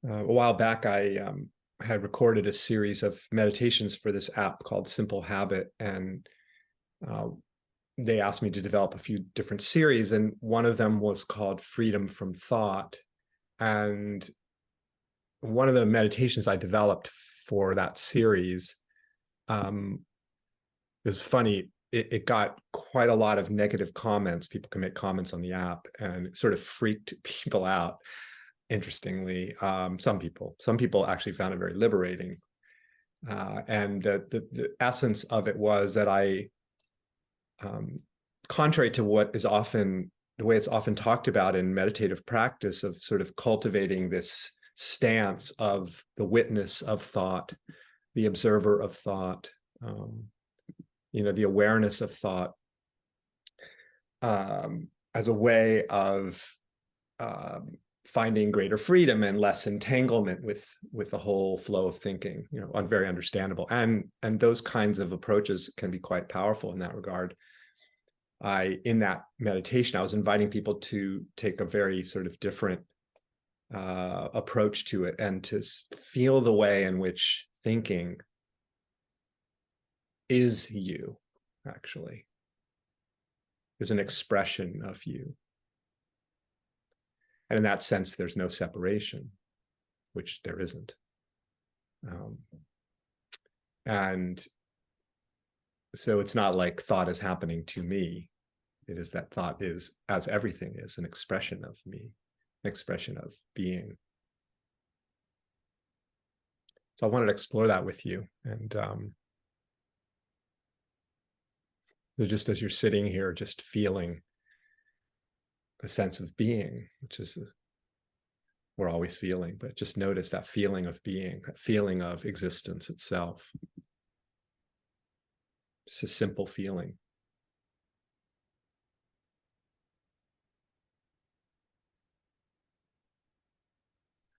A while back, I had recorded a series of meditations for this app called Simple Habit, and uh, they asked me to develop a few different series, and one of them was called Freedom from Thought. And one of the meditations I developed for that series, um, it was funny. It got quite a lot of negative comments. People can make comments on the app, and it sort of freaked people out. Interestingly, some people actually found it very liberating. And the essence of it was that um, contrary to what is often the way it's often talked about in meditative practice of sort of cultivating this stance of the witness of thought, the observer of thought, um, the awareness of thought, as a way of um, finding greater freedom and less entanglement with the whole flow of thinking, very understandable. And those kinds of approaches can be quite powerful in that regard. In that meditation, I was inviting people to take a very sort of different approach to it, and to feel the way in which thinking is you, actually, is an expression of you. And in that sense, there's no separation, which there isn't. And so it's not like thought is happening to me. It is that thought is, as everything is, an expression of me, an expression of being. So I wanted to explore that with you. And just as you're sitting here, just feeling a sense of being, which is we're always feeling, but just notice that feeling of being, that feeling of existence itself. Just a simple feeling.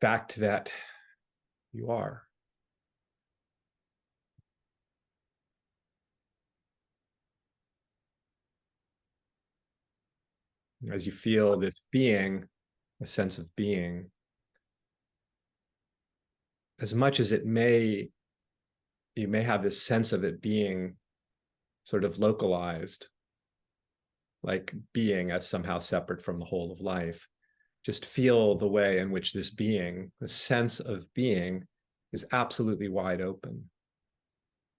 Fact that you are. As you feel this being, a sense of being, as much as you may have this sense of it being sort of localized, like being as somehow separate from the whole of life. Just feel the way in which this being, the sense of being, is absolutely wide open,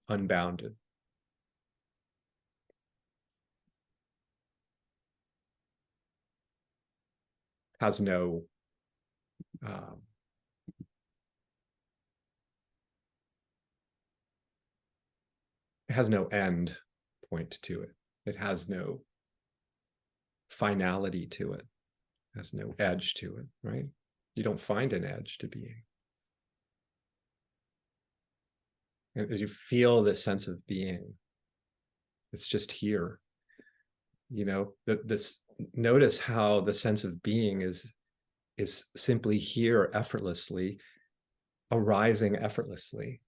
unbounded. Has no it has no end point to it. It has no finality to it. It has no edge to it, right? You don't find an edge to being. And as you feel this sense of being, it's just here. This notice how the sense of being is simply here effortlessly, arising effortlessly.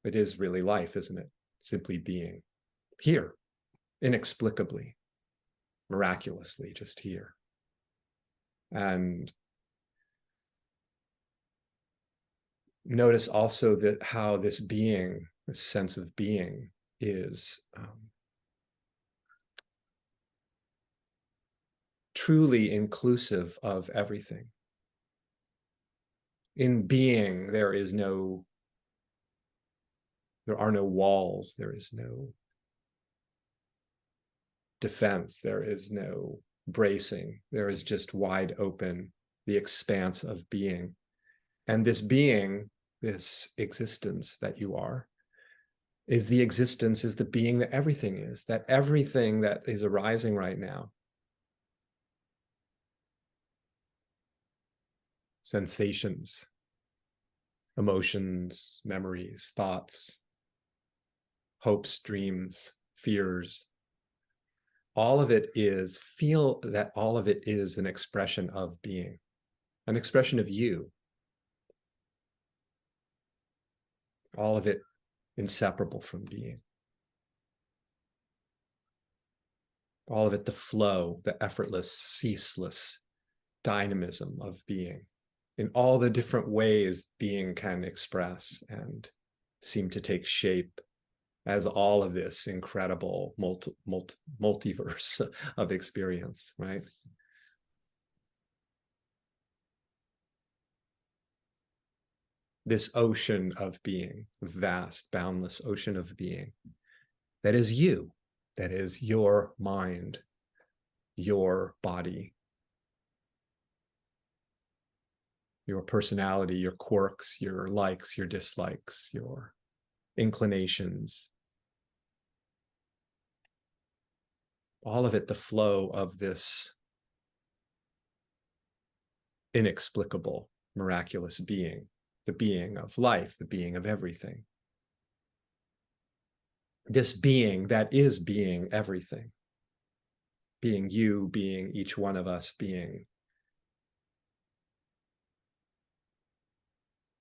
It is really life, isn't it? Simply being here, inexplicably, miraculously, just here. And notice also that how this being, this sense of being, is truly inclusive of everything. In being, there are no walls, there is no defense, there is no bracing, there is just wide open, the expanse of being. And this being, this existence that you are, is the being that everything is, that everything that is arising right now, sensations, emotions, memories, thoughts, hopes, dreams, fears, feel that all of it is an expression of being, an expression of you. All of it inseparable from being. All of it the flow, the effortless, ceaseless dynamism of being in all the different ways being can express and seem to take shape as all of this incredible multiverse of experience, right? This ocean of being, vast, boundless ocean of being, that is you, that is your mind, your body, your personality, your quirks, your likes, your dislikes, your inclinations, all of it, the flow of this inexplicable, miraculous being, the being of life, the being of everything. This being that is being everything, being you, being each one of us, being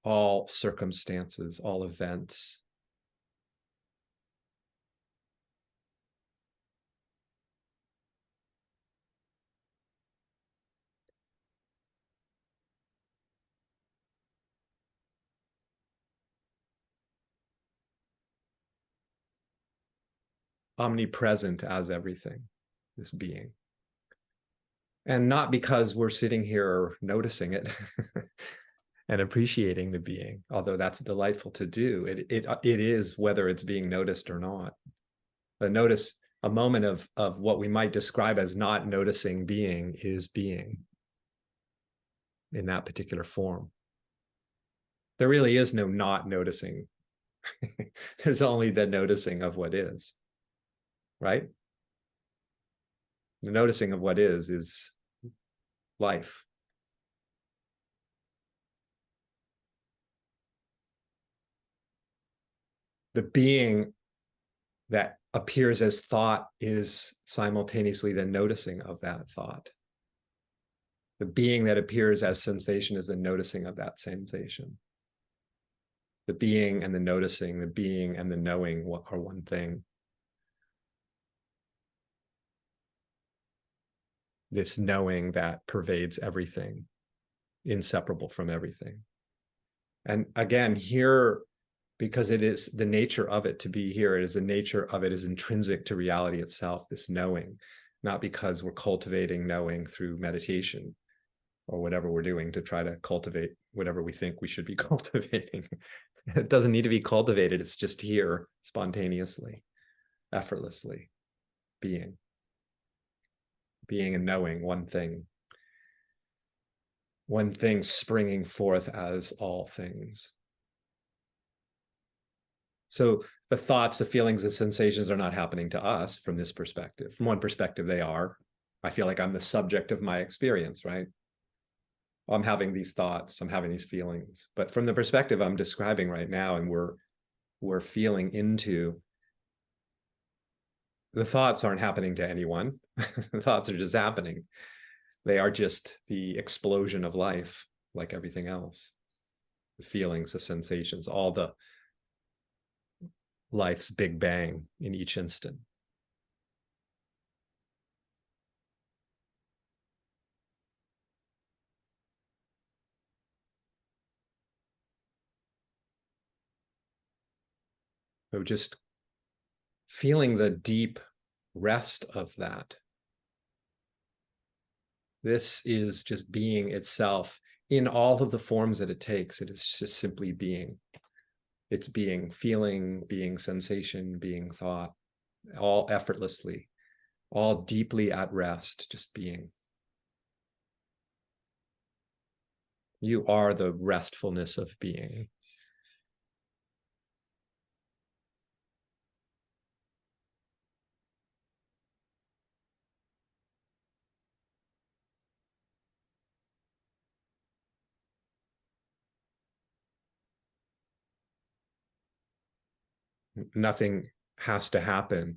all circumstances, all events. Omnipresent as everything, this being. And not because we're sitting here noticing it and appreciating the being, although that's delightful to do. It is whether it's being noticed or not. But notice a moment of what we might describe as not noticing being is being in that particular form. There really is no not noticing. There's only the noticing of what is, right? The noticing of what is life. The being that appears as thought is simultaneously the noticing of that thought. The being that appears as sensation is the noticing of that sensation. The being and the noticing, the being and the knowing are one thing. This knowing that pervades everything, inseparable from everything. And again, here, because it is the nature of it to be here, it is the nature of it is intrinsic to reality itself, this knowing, not because we're cultivating knowing through meditation or whatever we're doing to try to cultivate whatever we think we should be cultivating. It doesn't need to be cultivated. It's just here spontaneously, effortlessly, being and knowing one thing springing forth as all things. So the thoughts, the feelings, the sensations are not happening to us from this perspective. From one perspective, they are. I feel like I'm the subject of my experience, right? I'm having these thoughts, I'm having these feelings. But from the perspective I'm describing right now, and we're feeling into, the thoughts aren't happening to anyone. The thoughts are just happening. They are just the explosion of life, like everything else. The feelings, the sensations, all the life's big bang in each instant. So just feeling the deep rest of that. This is just being itself in all of the forms that it takes. It is just simply being. It's being feeling, being sensation, being thought, all effortlessly, all deeply at rest, just being. You are the restfulness of being. Nothing has to happen,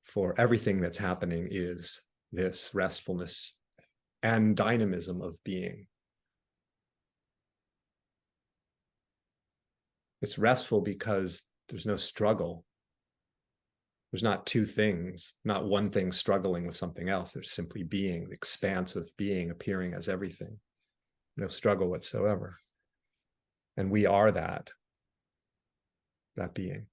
for everything that's happening is this restfulness and dynamism of being. It's restful because there's no struggle. There's not two things, not one thing struggling with something else. There's simply being, the expanse of being appearing as everything. No struggle whatsoever. And we are that being.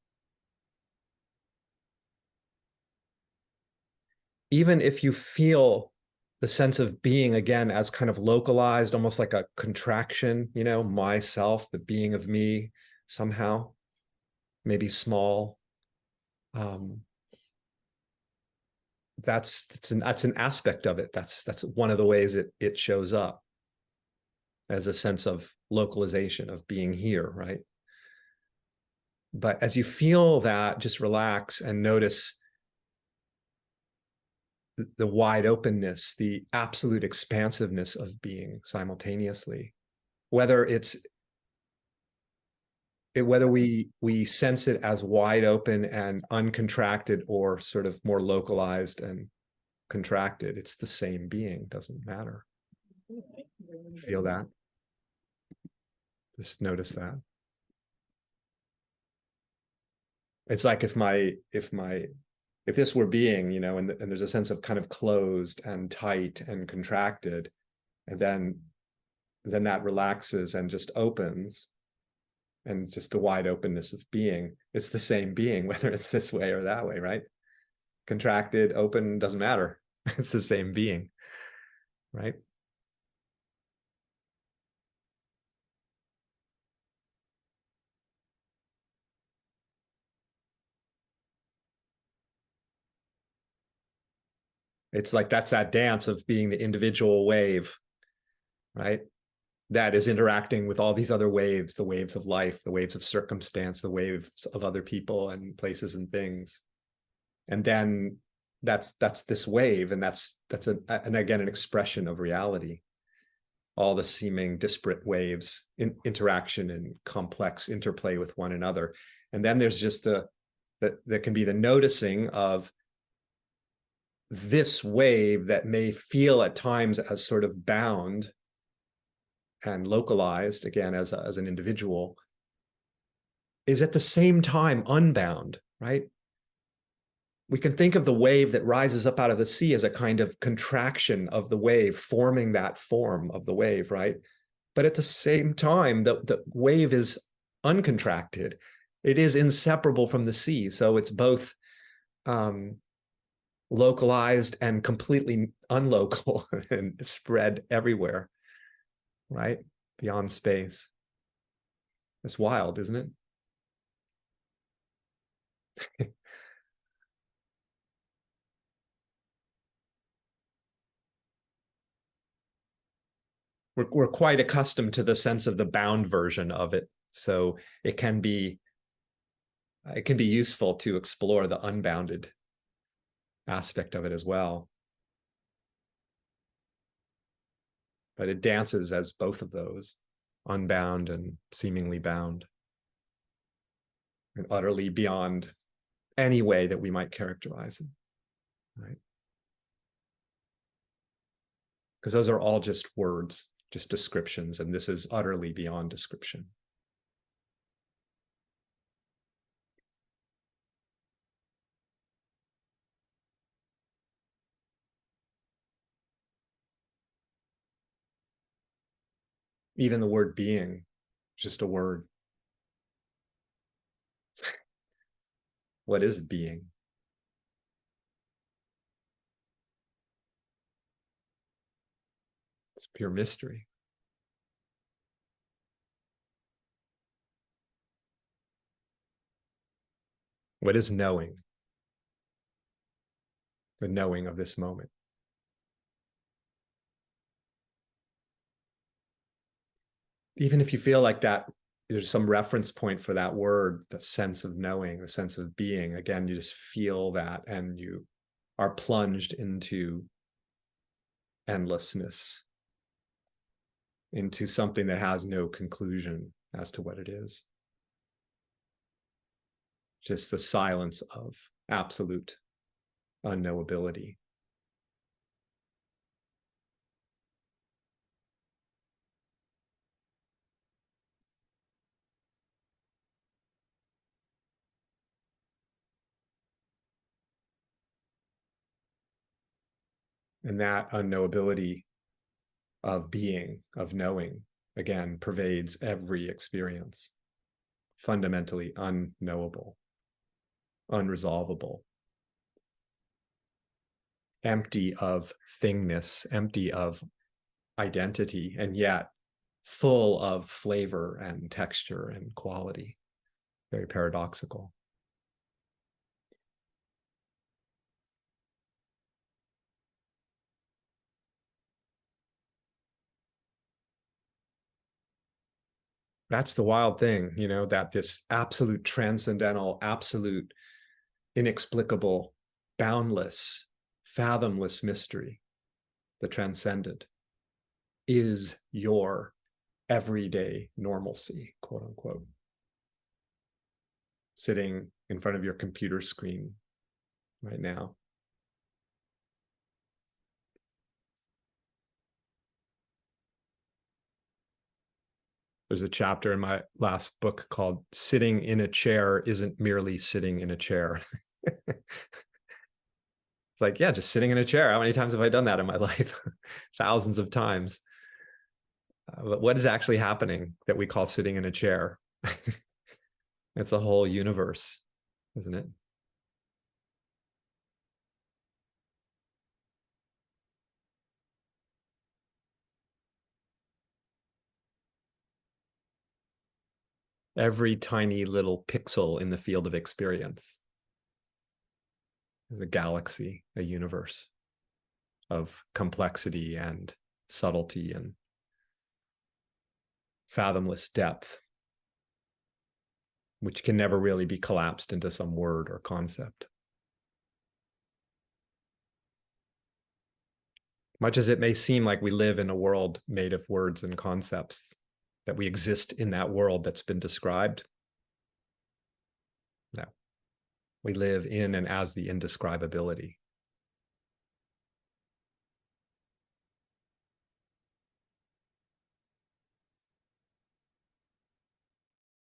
Even if you feel the sense of being again as kind of localized, almost like a contraction, myself, the being of me, somehow, maybe small. That's an aspect of it. That's one of the ways it shows up, as a sense of localization, of being here, right? But as you feel that, just relax and notice the wide openness, the absolute expansiveness of being simultaneously. Whether we sense it as wide open and uncontracted, or sort of more localized and contracted, it's the same being, doesn't matter. Feel that? Just notice that. It's like if this were being, and there's a sense of kind of closed and tight and contracted, and then that relaxes and just opens, and it's just the wide openness of being. It's the same being, whether it's this way or that way, right? Contracted, open, doesn't matter. It's the same being, right? It's like that's that dance of being the individual wave, right? That is interacting with all these other waves, the waves of life, the waves of circumstance, the waves of other people and places and things. And then that's this wave, and that's and again, an expression of reality. All the seeming disparate waves in interaction and complex interplay with one another. And then there's just that can be the noticing of this wave that may feel at times as sort of bound and localized, again, as an individual, is at the same time unbound, right? We can think of the wave that rises up out of the sea as a kind of contraction of the wave, forming that form of the wave, right? But at the same time, the wave is uncontracted. It is inseparable from the sea. So it's both localized and completely unlocal and spread everywhere, right? Beyond space. It's wild, isn't it? We're quite accustomed to the sense of the bound version of it. So it can be useful to explore the unbounded aspect of it as well. But it dances as both of those, unbound and seemingly bound, and utterly beyond any way that we might characterize it, right? Because those are all just words, just descriptions, and this is utterly beyond description. Even the word being, just a word. What is being? It's pure mystery. What is knowing? The knowing of this moment. Even if you feel like that, there's some reference point for that word, the sense of knowing, the sense of being. Again, you just feel that, and you are plunged into endlessness, into something that has no conclusion as to what it is. Just the silence of absolute unknowability. And that unknowability of being, of knowing, again, pervades every experience. Fundamentally unknowable, unresolvable, empty of thingness, empty of identity, and yet full of flavor and texture and quality. Very paradoxical. That's the wild thing, that this absolute transcendental, absolute, inexplicable, boundless, fathomless mystery, the transcendent, is your everyday normalcy, quote unquote. Sitting in front of your computer screen right now. There's a chapter in my last book called Sitting in a Chair Isn't Merely Sitting in a Chair. It's like, yeah, just sitting in a chair. How many times have I done that in my life? Thousands of times. But what is actually happening that we call sitting in a chair? It's a whole universe, isn't it? Every tiny little pixel in the field of experience is a galaxy, a universe of complexity and subtlety and fathomless depth, which can never really be collapsed into some word or concept. Much as it may seem like we live in a world made of words and concepts, that we exist in that world that's been described, no. We live in and as the indescribability.